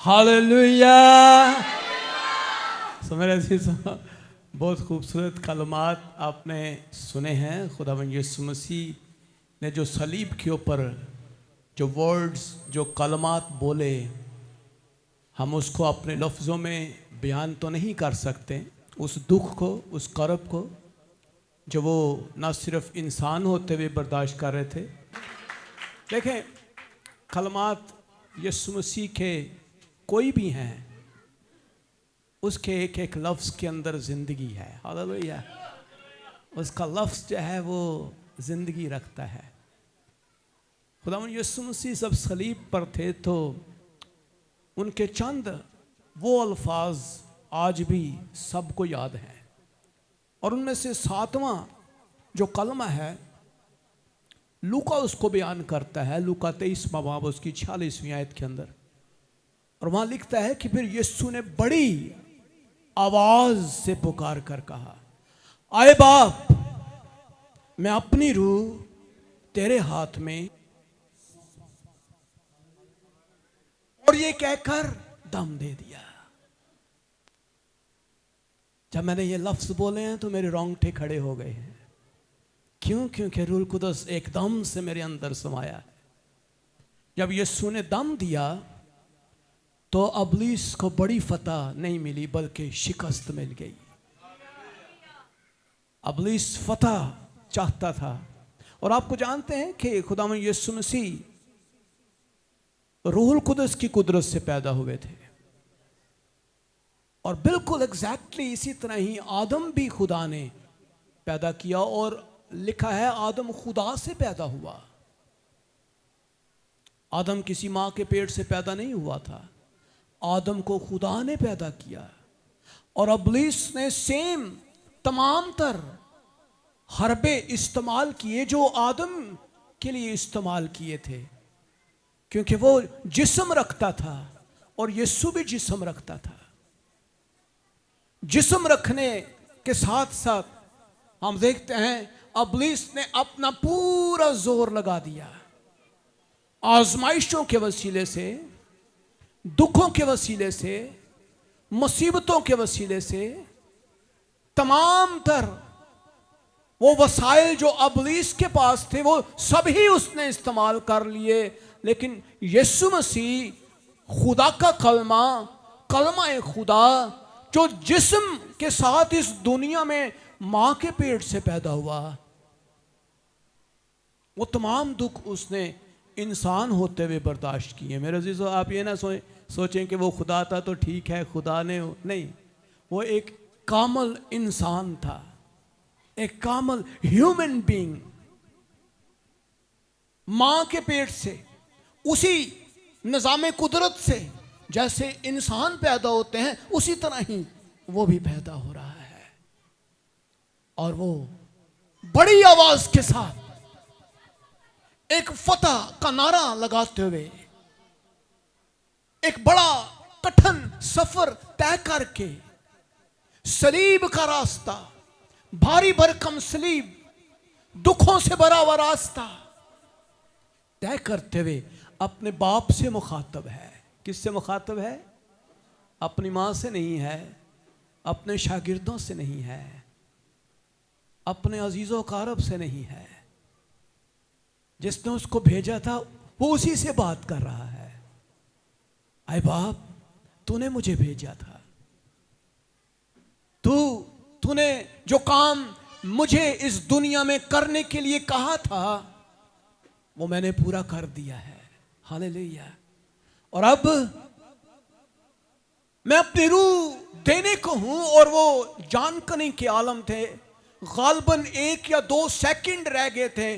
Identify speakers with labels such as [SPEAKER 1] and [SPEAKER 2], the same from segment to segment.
[SPEAKER 1] Hallelujah. सो मेरे अजीज़, बहुत खूबसूरत कलमात आपने सुने हैं। खुदावंद यीशु मसीह ने जो सलीब के ऊपर जो वर्ड्स, जो कलमात बोले, हम उसको अपने लफ्ज़ों में बयान तो नहीं कर सकते। उस दुख को, उस करब को जो वो ना सिर्फ इंसान होते हुए बर्दाश्त कर रहे थे। देखें, कलमात यीशु मसीह के कोई भी हैं, उसके एक एक लफ्ज़ के अंदर ज़िंदगी है। हालेलुया। उसका लफ्ज़ जो है वो ज़िंदगी रखता है। खुदावंद यीशु मसीह जब सलीब पर थे तो उनके चंद वो अल्फाज आज भी सबको याद हैं, और उनमें से 7वां जो कलमा है, लूका उसको बयान करता है। लूका 23वां बाब उसकी 46वीं आयत के अंदर, और वहां लिखता है कि फिर यीशु ने बड़ी आवाज से पुकार कर कहा, आए बाप, मैं अपनी रूह तेरे हाथ में, और ये कहकर दम दे दिया। जब मैंने ये लफ्ज बोले हैं तो मेरे रोंगटे खड़े हो गए हैं। क्यों? क्योंकि रूह कुदस एकदम से मेरे अंदर समाया है। जब यीशु ने दम दिया तो अबलीस को बड़ी फतह नहीं मिली, बल्कि शिकस्त मिल गई। अबलीस फतह चाहता था, और आपको जानते हैं कि खुदावंद यीशु मसीह रूहुल कुदस की कुदरत से पैदा हुए थे, और बिल्कुल एग्जैक्टली इसी तरह ही आदम भी खुदा ने पैदा किया, और लिखा है आदम खुदा से पैदा हुआ। आदम किसी मां के पेट से पैदा नहीं हुआ था, आदम को खुदा ने पैदा किया। और अबलीस ने सेम तमाम तर हरबे इस्तेमाल किए जो आदम के लिए इस्तेमाल किए थे, क्योंकि वो जिस्म रखता था और यीशु भी जिस्म रखता था। जिस्म रखने के साथ साथ हम देखते हैं अबलीस ने अपना पूरा जोर लगा दिया, आजमाइशों के वसीले से, दुखों के वसीले से, मुसीबतों के वसीले से, तमाम तर वो वसाइल जो अबलीस के पास थे वो सभी उसने इस्तेमाल कर लिए। लेकिन यीशु मसीह खुदा का कलमा, कलमा खुदा, जो जिस्म के साथ इस दुनिया में मां के पेट से पैदा हुआ, वो तमाम दुख उसने इंसान होते हुए बर्दाश्त किए। मेरे अजीजों, आप ये ना सोचें कि वो खुदा था तो ठीक है, खुदा ने नहीं, वो एक कामल इंसान था, एक कामल ह्यूमन बीइंग। मां के पेट से, उसी निजाम कुदरत से जैसे इंसान पैदा होते हैं, उसी तरह ही वो भी पैदा हो रहा है। और वो बड़ी आवाज के साथ एक फतह का नारा लगाते हुए, एक बड़ा कठिन सफर तय करके, सलीब का रास्ता, भारी भरकम सलीब, दुखों से भरा हुआ रास्ता तय करते हुए अपने बाप से मुखातब है। किससे मुखातब है? अपनी मां से नहीं है, अपने शागिर्दों से नहीं है, अपने अजीजों कारब से नहीं है। जिसने उसको भेजा था वो उसी से बात कर रहा है। आए बाप, तूने मुझे भेजा था, तूने जो काम मुझे इस दुनिया में करने के लिए कहा था वो मैंने पूरा कर दिया है। हालेलुया। और अब मैं अपनी रूह देने को हूं। और वो जानकनी के आलम थे, गालबन 1 या 2 सेकंड रह गए थे,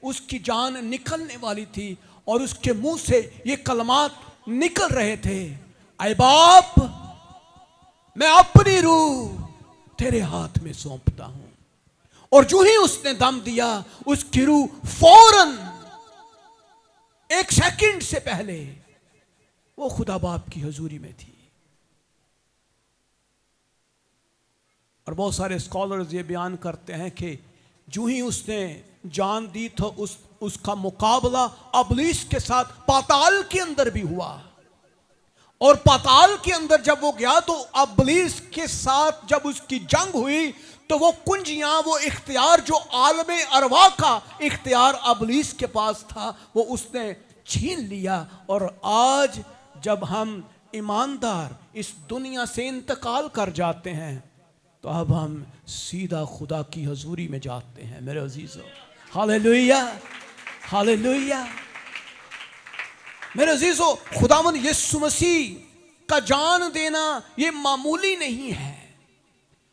[SPEAKER 1] उसकी जान निकलने वाली थी, और उसके मुंह से ये कलमात निकल रहे थे, आए बाप, मैं अपनी रूह तेरे हाथ में सौंपता हूं। और जो ही उसने दम दिया, उसकी रूह फौरन 1 सेकंड से पहले वो खुदा बाप की हजूरी में थी। और बहुत सारे स्कॉलर्स ये बयान करते हैं कि जो ही उसने जान दी तो उसका मुकाबला अबलीस के साथ पाताल के अंदर भी हुआ, और पाताल के अंदर जब वो गया तो इब्लीस के साथ जब उसकी जंग हुई तो वो कुंजियां, वो इख्तियार जो आलम अरवा का इख्तियार इब्लीस के पास था, वो उसने छीन लिया। और आज जब हम ईमानदार इस दुनिया से इंतकाल कर जाते हैं तो अब हम सीधा खुदा की हजूरी में जाते हैं मेरे अजीजों। Hallelujah, hallelujah. मेरे अजीजों, खुदावंद यीशु मसीह का जान देना ये मामूली नहीं है,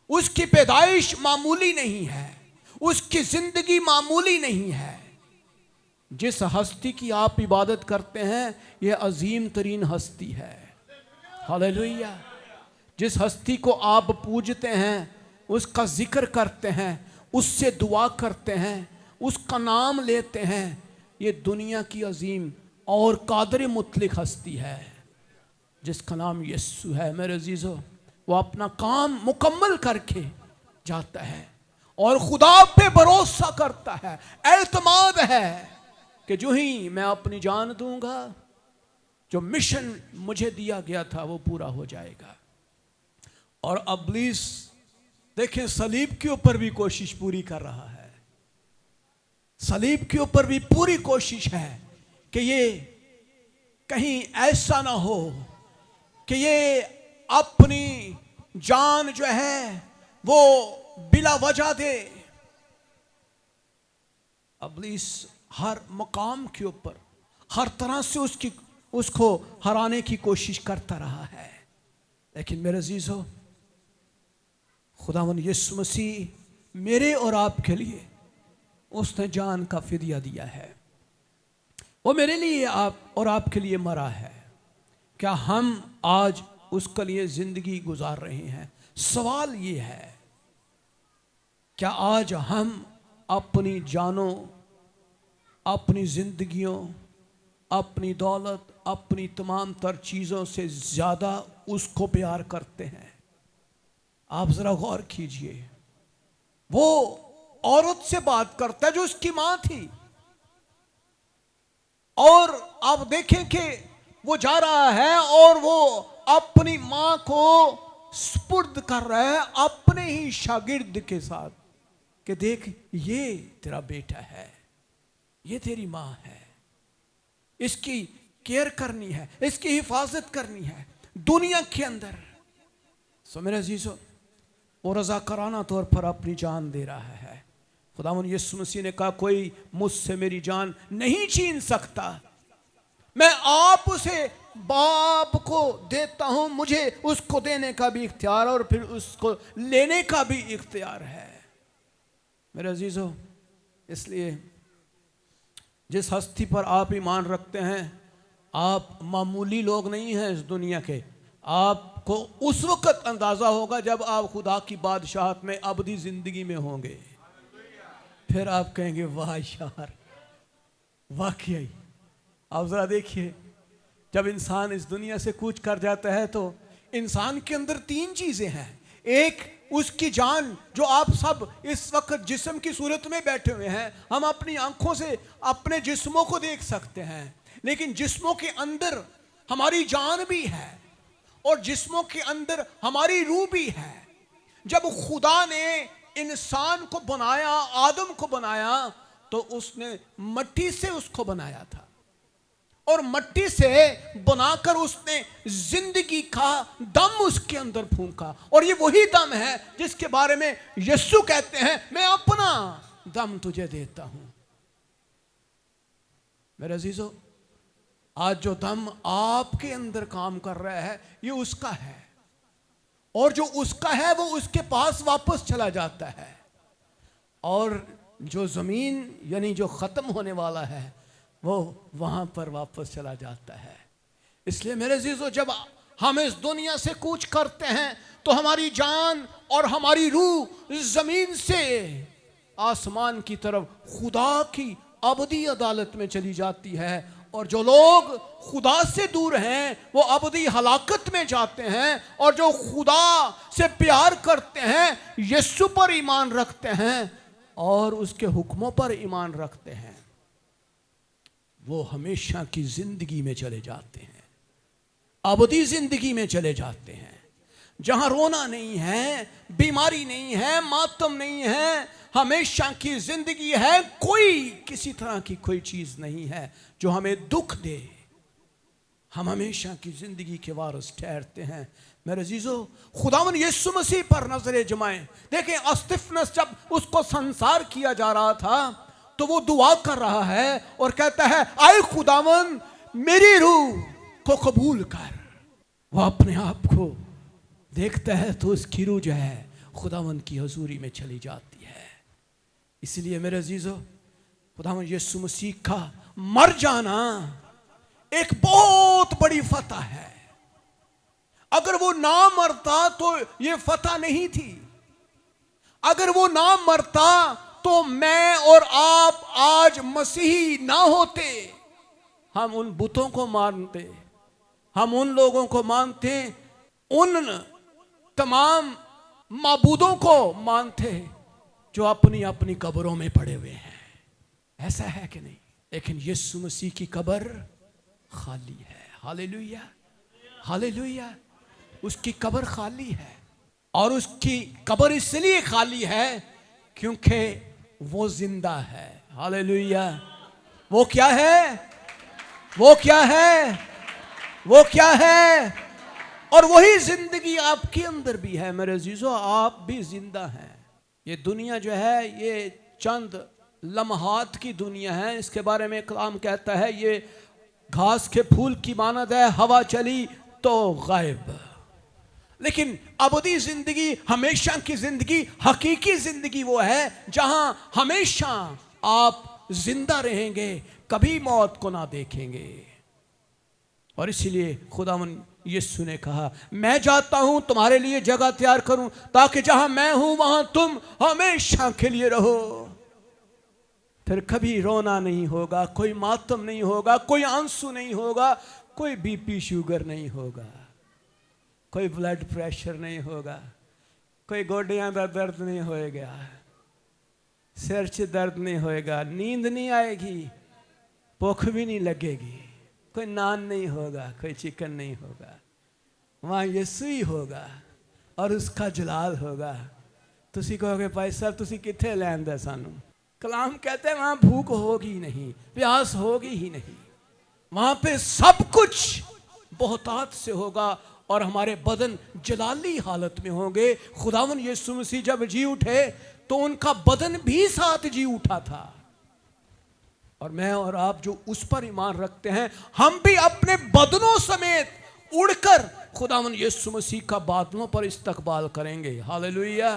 [SPEAKER 1] उसकी पैदाइश मामूली नहीं है, उसकी जिंदगी मामूली नहीं है। जिस हस्ती की आप इबादत करते हैं यह अजीम तरीन हस्ती है। हालेलुया। जिस हस्ती को आप पूजते हैं, उसका जिक्र करते हैं, उससे दुआ करते हैं, उसका नाम लेते हैं, ये दुनिया की अजीम और कादर मुतलिक हस्ती है जिसका नाम यीशु है। मेरे अजीजों, वो अपना काम मुकम्मल करके जाता है और खुदा पे भरोसा करता है, एतमाद है कि जो ही मैं अपनी जान दूंगा, जो मिशन मुझे दिया गया था वो पूरा हो जाएगा। और इब्लीस देखें, सलीब के ऊपर भी कोशिश पूरी कर रहा है, सलीब के ऊपर भी पूरी कोशिश है कि ये कहीं ऐसा ना हो कि ये अपनी जान जो है वो बिला वजह दे। इब्लीस हर मकाम के ऊपर हर तरह से उसको हराने की कोशिश करता रहा है, लेकिन मेरे अजीजों, खुदावंद यीशु मसीह मेरे और आपके लिए उसने जान का फिदिया दिया है। वो मेरे लिए आप और आपके लिए मरा है। क्या हम आज उसके लिए जिंदगी गुजार रहे हैं? सवाल ये है, क्या आज हम अपनी जानों, अपनी जिंदगियों, अपनी दौलत, अपनी तमाम तर चीज़ों से ज़्यादा उसको प्यार करते हैं? आप ज़रा गौर कीजिए, वो औरत से बात करता है जो उसकी माँ थी, और आप देखें कि वो जा रहा है और वो अपनी माँ को सुपुर्द कर रहा है अपने ही शागिर्द के साथ कि देख, ये तेरा बेटा है, ये तेरी माँ है, इसकी केयर करनी है, इसकी हिफाजत करनी है दुनिया के अंदर। सो मेरे अजीजों, वो रज़ाकाराना तौर पर अपनी जान दे रहा है। खुदावंद यीशु मसीह ने कहा, कोई मुझसे मेरी जान नहीं छीन सकता, मैं आप उसे बाप को देता हूं, मुझे उसको देने का भी इख्तियार और फिर उसको लेने का भी इख्तियार है। मेरे अजीजों, इसलिए जिस हस्ती पर आप ईमान रखते हैं, आप मामूली लोग नहीं हैं इस दुनिया के। आपको उस वक्त अंदाज़ा होगा जब आप खुदा की बादशाहत में अबदी ज़िंदगी में होंगे, फिर आप कहेंगे वाह यार, वाकई। आप ज़रा देखिए, जब इंसान इस दुनिया से कूच कर जाता है तो इंसान के अंदर तीन चीज़ें हैं। एक, उसकी जान, जो आप सब इस वक्त जिस्म की सूरत में बैठे हुए हैं, हम अपनी आंखों से अपने जिस्मों को देख सकते हैं, लेकिन जिस्मों के अंदर हमारी जान भी है और जिस्मों के अंदर हमारी रूह भी है। जब खुदा ने इंसान को बनाया, आदम को बनाया, तो उसने मट्टी से उसको बनाया था और मट्टी से बनाकर उसने जिंदगी का दम उसके अंदर फूंका। और ये वही दम है जिसके बारे में यीशु कहते हैं, मैं अपना दम तुझे देता हूं। मेरे अजीजों, आज जो दम आपके अंदर काम कर रहा है ये उसका है, और जो उसका है वो उसके पास वापस चला जाता है, और जो ज़मीन यानी जो ख़त्म होने वाला है वो वहाँ पर वापस चला जाता है। इसलिए मेरे अजीजों, जब हम इस दुनिया से कूच करते हैं तो हमारी जान और हमारी रूह ज़मीन से आसमान की तरफ खुदा की अबदी अदालत में चली जाती है, और जो लोग खुदा से दूर हैं वो अबदी हलाकत में जाते हैं, और जो खुदा से प्यार करते हैं, यीशु पर ईमान रखते हैं और उसके हुक्मों पर ईमान रखते हैं, वो हमेशा की जिंदगी में चले जाते हैं। अबदी जिंदगी में चले जाते हैं, जहां रोना नहीं है, बीमारी नहीं है, मातम नहीं है, हमेशा की जिंदगी है। कोई किसी तरह की कोई चीज नहीं है जो हमें दुख दे। हम हमेशा की जिंदगी के वारिस ठहरते हैं। मेरे अजीजों, खुदावन यीशु मसीह पर नजरें जमाएं। देखें, अस्तिफनस जब उसको संसार किया जा रहा था तो वो दुआ कर रहा है और कहता है, आए खुदावन मेरी रूह को कबूल कर। वो अपने आप को देखता है तो उसकी रूह जो है खुदावन की हजूरी में चली जाती है। इसलिए मेरे अजीजों, खुदावन यीशु मसीह का मर जाना एक बहुत बड़ी फतह है। अगर वो ना मरता तो ये फतह नहीं थी। अगर वो ना मरता तो मैं और आप आज मसीही ना होते। हम उन बुतों को मानते, हम उन लोगों को मानते, उन तमाम माबूदों को मानते जो अपनी अपनी कब्रों में पड़े हुए हैं। ऐसा है कि नहीं? लेकिन यीशु मसीह की कब्र खाली है। Hallelujah, hallelujah. उसकी कब्र खाली है, और उसकी कब्र इसलिए खाली है क्योंकि वो जिंदा है। हालेलुया। वो क्या है? वो क्या है? वो क्या है? और वही जिंदगी आपके अंदर भी है। मेरे अजीजों, आप भी जिंदा हैं। ये दुनिया जो है ये चंद लम्हात की दुनिया है। इसके बारे में कलाम कहता है ये घास के फूल की मानद है, हवा चली तो गायब। लेकिन अबदी जिंदगी, हमेशा की जिंदगी, हकीकी जिंदगी वो है जहां हमेशा आप जिंदा रहेंगे, कभी मौत को ना देखेंगे। और इसीलिए खुदावन यीशु ने कहा, मैं जाता हूं तुम्हारे लिए जगह तैयार करूं, ताकि जहां मैं हूं वहां तुम हमेशा के लिए रहो। फिर कभी रोना नहीं होगा, कोई मातम नहीं होगा, कोई आंसू नहीं होगा, कोई बीपी शुगर नहीं होगा, कोई ब्लड प्रेशर नहीं होगा, कोई गोडियां का दर्द नहीं होएगा, सिर से दर्द नहीं होएगा, नींद नहीं आएगी, भूख भी नहीं लगेगी, कोई नान नहीं होगा, कोई चिकन नहीं होगा। वहाँ यीशु ही होगा और उसका जलाल होगा। तुसी कहोगे भाई साहब तुसी किथे लैंदे सानू? कलाम कहते हैं वहाँ भूख होगी नहीं, प्यास होगी ही नहीं। वहाँ पे सब कुछ बहुतात से होगा और हमारे बदन जलाली हालत में होंगे। खुदावन यीशु मसीह जब जी उठे तो उनका बदन भी साथ जी उठा था। और मैं और आप जो उस पर ईमान रखते हैं, हम भी अपने बदनों समेत उड़कर खुदावन यीशु मसीह का बादलों पर इस्तकबाल करेंगे। हालेलुया।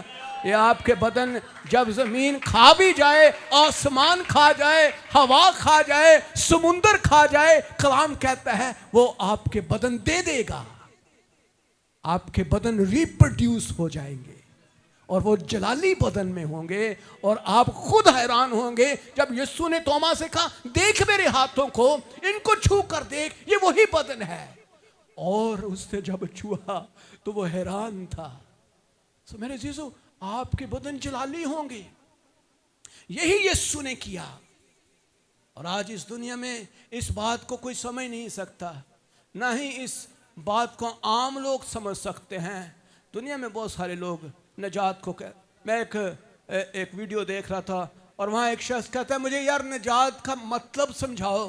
[SPEAKER 1] ये आपके बदन जब जमीन खा भी जाए, आसमान खा जाए, हवा खा जाए, समुंदर खा जाए, कलाम कहता है वो आपके बदन दे देगा। आपके बदन रिप्रोड्यूस हो जाएंगे और वो जलाली बदन में होंगे। और आप खुद हैरान होंगे जब यीशु ने तोमा से कहा, देख मेरे हाथों को, इनको छू कर देख, ये वही बदन है। और उसने जब छुआ तो वो हैरान था। सो मेरे जीजो, आपके बदन जलाली होंगे। यही यीशु ने किया। और आज इस दुनिया में इस बात को कोई समझ नहीं सकता, ना ही इस बात को आम लोग समझ सकते हैं। दुनिया में बहुत सारे लोग नजात को मैं एक वीडियो देख रहा था और वहाँ एक शख्स कहता है, मुझे यार नजात का मतलब समझाओ।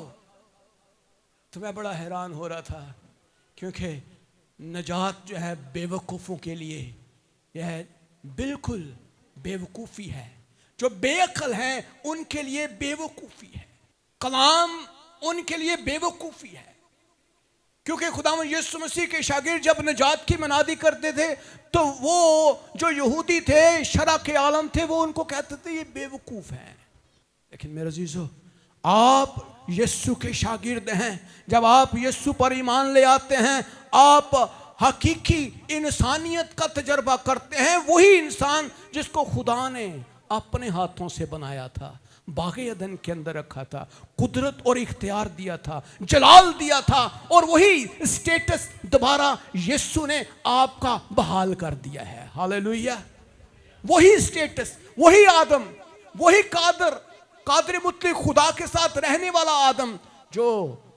[SPEAKER 1] तो मैं बड़ा हैरान हो रहा था, क्योंकि नजात जो है बेवकूफ़ों के लिए यह बिल्कुल बेवकूफ़ी है। जो बेअक्ल हैं उनके लिए बेवकूफ़ी है। कलाम उनके लिए बेवकूफ़ी है। क्योंकि खुदावंद यीशु मसीह के शागिर्द जब नजात की मनादी करते थे तो वो जो यहूदी थे, शरा के आलम थे, वो उनको कहते थे ये बेवकूफ़ हैं। लेकिन मेरे अजीज़ों, आप यीशु के शागिर्द हैं। जब आप यीशु पर ईमान ले आते हैं, आप हकीकी इंसानियत का तजर्बा करते हैं। वही इंसान जिसको खुदा ने अपने हाथों से बनाया था, बाग़े अदन के अंदर रखा था, कुदरत और इख्तियार दिया था, जलाल दिया था, और वही स्टेटस दोबारा यीशु ने आपका बहाल कर दिया है। हालेलुया। वही स्टेटस, वही आदम, वही कादर मुतलक खुदा के साथ रहने वाला आदम जो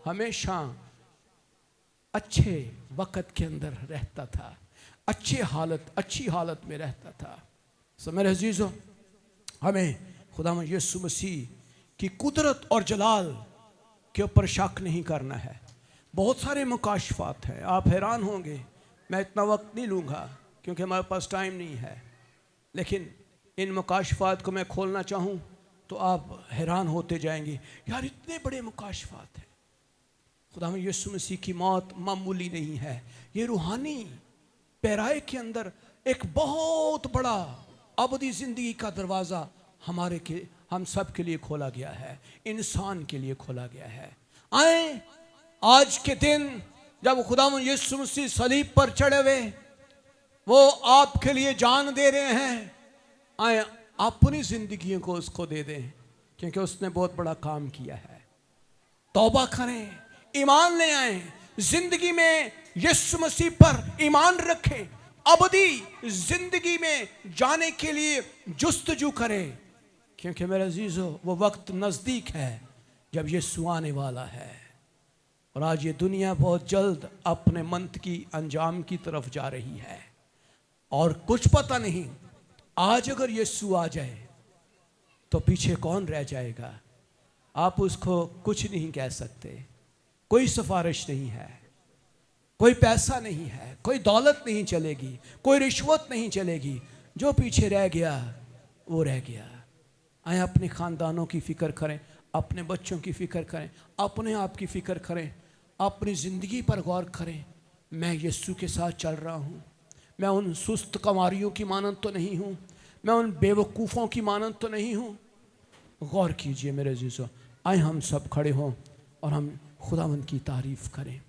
[SPEAKER 1] हमेशा अच्छे वक़्त के अंदर रहता था, अच्छी हालत में रहता था। सो मेरे अजीज़ों, हमें खुदावंद यीशु मसीह की कुदरत और जलाल के ऊपर शक नहीं करना है। बहुत सारे मुकाशफात हैं, आप हैरान होंगे। मैं इतना वक्त नहीं लूँगा क्योंकि हमारे पास टाइम नहीं है, लेकिन इन मुकाशफात को मैं खोलना चाहूँ तो आप हैरान होते जाएंगे, यार इतने बड़े मुकाशफात हैं। खुदावंद यीशु मसीह की मौत मामूली नहीं है, ये रूहानी पैराए के अंदर एक बहुत बड़ा अबदी ज़िंदगी का दरवाज़ा हम सब के लिए खोला गया है, इंसान के लिए खोला गया है। आए आज के दिन जब खुदावंद यीशु मसीह सलीब पर चढ़े हुए वो आपके लिए जान दे रहे हैं, आए अपनी ज़िंदगी को उसको दे दें, क्योंकि उसने बहुत बड़ा काम किया है। तौबा करें, ईमान ले आए, जिंदगी में यीशु मसीह पर ईमान रखें, अबदी जिंदगी में जाने के लिए जुस्तजू करें, क्योंकि मेरे अजीजों वो वक्त नज़दीक है जब यीशु आने वाला है। और आज ये दुनिया बहुत जल्द अपने मंत की अंजाम की तरफ जा रही है, और कुछ पता नहीं आज अगर यीशु आ जाए तो पीछे कौन रह जाएगा। आप उसको कुछ नहीं कह सकते, कोई सिफारिश नहीं है, कोई पैसा नहीं है, कोई दौलत नहीं चलेगी, कोई रिश्वत नहीं चलेगी। जो पीछे रह गया वो रह गया। आए अपने ख़ानदानों की फ़िक्र करें, अपने बच्चों की फ़िक्र करें, अपने आप की फ़िक्र करें, अपनी ज़िंदगी पर गौर करें। मैं यीशु के साथ चल रहा हूँ, मैं उन सुस्त कमारियों की मानंद तो नहीं हूँ, मैं उन बेवकूफ़ों की मानंद तो नहीं हूँ। गौर कीजिए मेरे अज़ीज़ों। आए हम सब खड़े हों और हम खुदावंद की तारीफ़ करें।